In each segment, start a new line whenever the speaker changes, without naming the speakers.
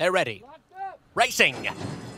They're ready. Racing.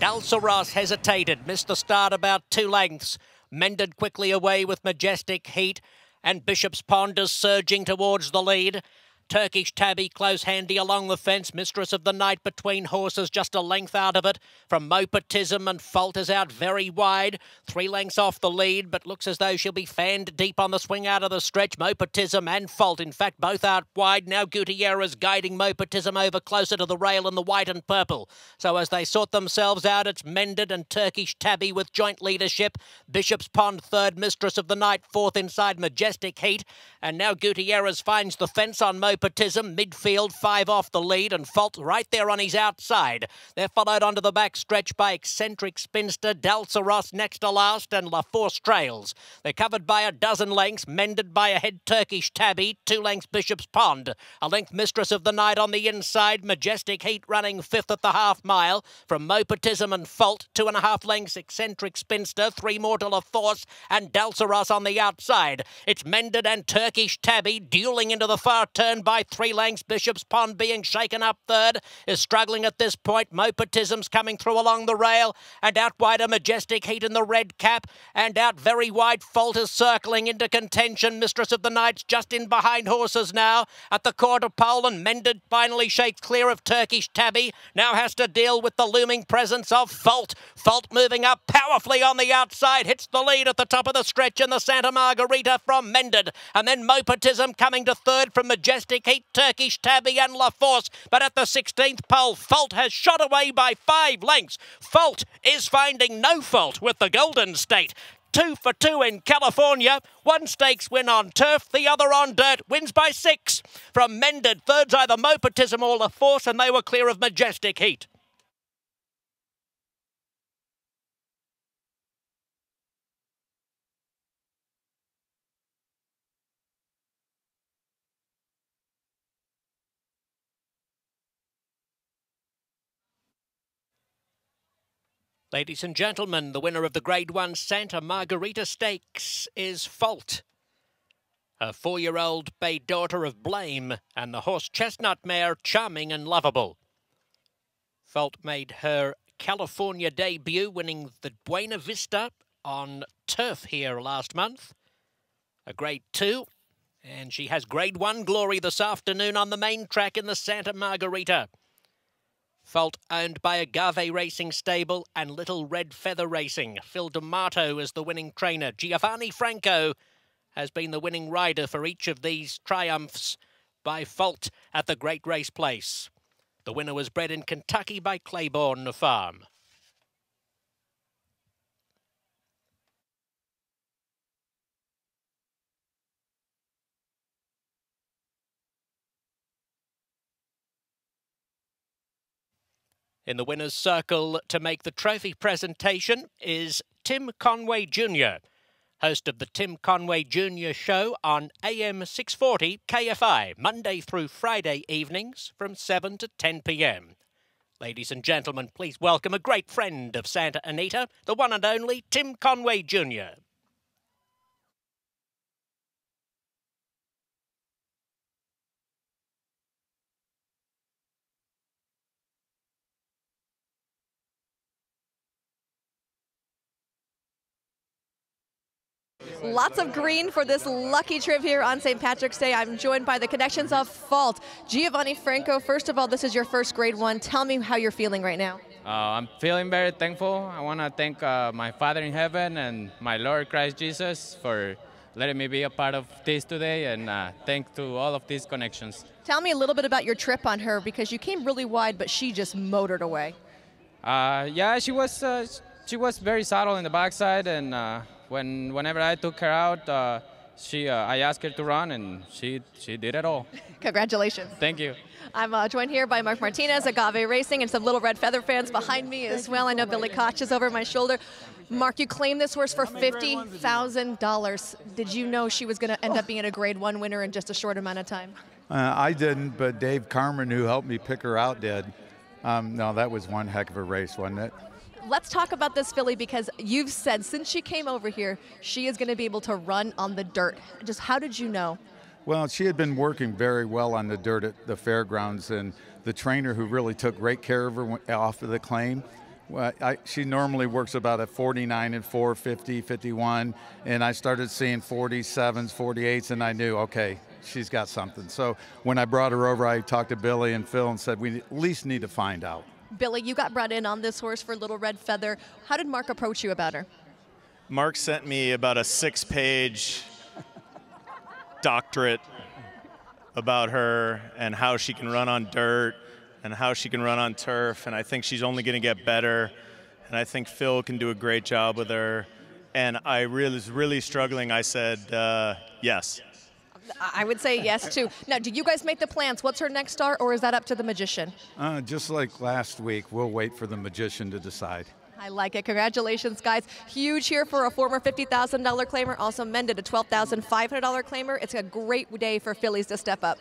Dalsaros hesitated, missed the start about 2 lengths. Mended quickly away with Majestic Heat. And Bishop's Pond is surging towards the lead. Turkish Tabby close handy along the fence. Mistress of the Night between horses, just a length out of it. From Mopatism and Fault is out very wide. 3 lengths off the lead, but looks as though she'll be fanned deep on the swing out of the stretch. Mopatism and Fault, in fact, both out wide. Now Gutierrez guiding Mopatism over closer to the rail in the white and purple. So as they sort themselves out, it's Mended and Turkish Tabby with joint leadership. Bishop's Pond third, Mistress of the Night fourth inside Majestic Heat. And now Gutierrez finds the fence on Mopatism, midfield, 5 off the lead, and Fault right there on his outside. They're followed onto the back stretch by Eccentric Spinster, Dalsaros next to last, and La Force trails. They're covered by a dozen lengths, Mended by a head Turkish Tabby, 2 lengths Bishop's Pond. A length Mistress of the Night on the inside, Majestic Heat running 5th at the half mile. From Mopatism and Fault, 2.5 lengths Eccentric Spinster, 3 more to La Force, and Dalsaros on the outside. It's Mended and Turkish Tabby dueling into the far turn by 3 lengths. Bishop's Pond being shaken up third, is struggling at this point. Mopatism's coming through along the rail, and out wide a Majestic Heat in the red cap, and out very wide Fault is circling into contention. Mistress of the Night's just in behind horses now at the quarter pole, and Mended finally shakes clear of Turkish Tabby. Now has to deal with the looming presence of Fault. Fault moving up powerfully on the outside, hits the lead at the top of the stretch in the Santa Margarita from Mended, and then Mopatism coming to third from Majestic Heat, Turkish Tabby and La Force. But at the 16th pole, Fault has shot away by 5 lengths. Fault is finding no fault with the Golden State. 2 for 2 in California. 1 stakes win on turf, the other on dirt. Wins by 6. From Mended, third's either Mopatism or La Force, and they were clear of Majestic Heat. Ladies and gentlemen, the winner of the Grade 1 Santa Margarita Stakes is Fault. Her 4-year-old bay daughter of Blame, and the horse Chestnut mare Charming and Lovable. Fault made her California debut, winning the Buena Vista on turf here last month. A Grade 2, and she has Grade 1 glory this afternoon on the main track in the Santa Margarita. Fault owned by Agave Racing Stable and Little Red Feather Racing. Phil D'Amato is the winning trainer. Giovanni Franco has been the winning rider for each of these triumphs by Fault at the Great Race Place. The winner was bred in Kentucky by Claiborne Farm. In the winner's circle to make the trophy presentation is Tim Conway Jr., host of the Tim Conway Jr. Show on AM 640 KFI, Monday through Friday evenings from 7 to 10 p.m. Ladies and gentlemen, please welcome a great friend of Santa Anita, the one and only Tim Conway Jr.
Lots of green for this lucky trip here on St. Patrick's Day. I'm joined by the connections of Fault. Giovanni Franco, first of all, this is your first Grade 1. Tell me how you're feeling right now.
I'm feeling very thankful. I want to thank my Father in Heaven and my Lord Christ Jesus for letting me be a part of this today, and thanks to all of these connections.
Tell me a little bit about your trip on her, because you came really wide, but she just motored away.
Yeah, she was very subtle in the backside, and whenever I took her out, I asked her to run, and she did it all.
Congratulations.
Thank you.
I'm joined here by Mark Martinez, Agave Racing, and some Little Red Feather fans behind me as well. I know Billy Koch is over my shoulder. Mark, you claimed this horse for $50,000. Did you know she was going to end up being a Grade 1 winner in just a short amount of time?
I didn't, but Dave Carmen, who helped me pick her out, did. No, that was one heck of a race, wasn't it?
Let's talk about this filly, because you've said since she came over here, she is going to be able to run on the dirt. Just how did you know?
Well, she had been working very well on the dirt at the fairgrounds, and the trainer who really took great care of her off of the claim. Well, she normally works about at 49 and 4, 50, 51, and I started seeing 47s, 48s, and I knew, okay, she's got something. So when I brought her over, I talked to Billy and Phil and said, we at least need to find out.
Billy, you got brought in on this horse for Little Red Feather. How did Mark approach you about her?
Mark sent me about a 6-page doctorate about her and how she can run on dirt and how she can run on turf, and I think she's only going to get better, and I think Phil can do a great job with her, and I was really struggling. I said yes.
I would say yes, too. Now, do you guys make the plans? What's her next start, or is that up to the magician?
Just like last week, we'll wait for the magician to decide.
I like it. Congratulations, guys. Huge here for a former $50,000 claimer, also mended a $12,500 claimer. It's a great day for fillies to step up.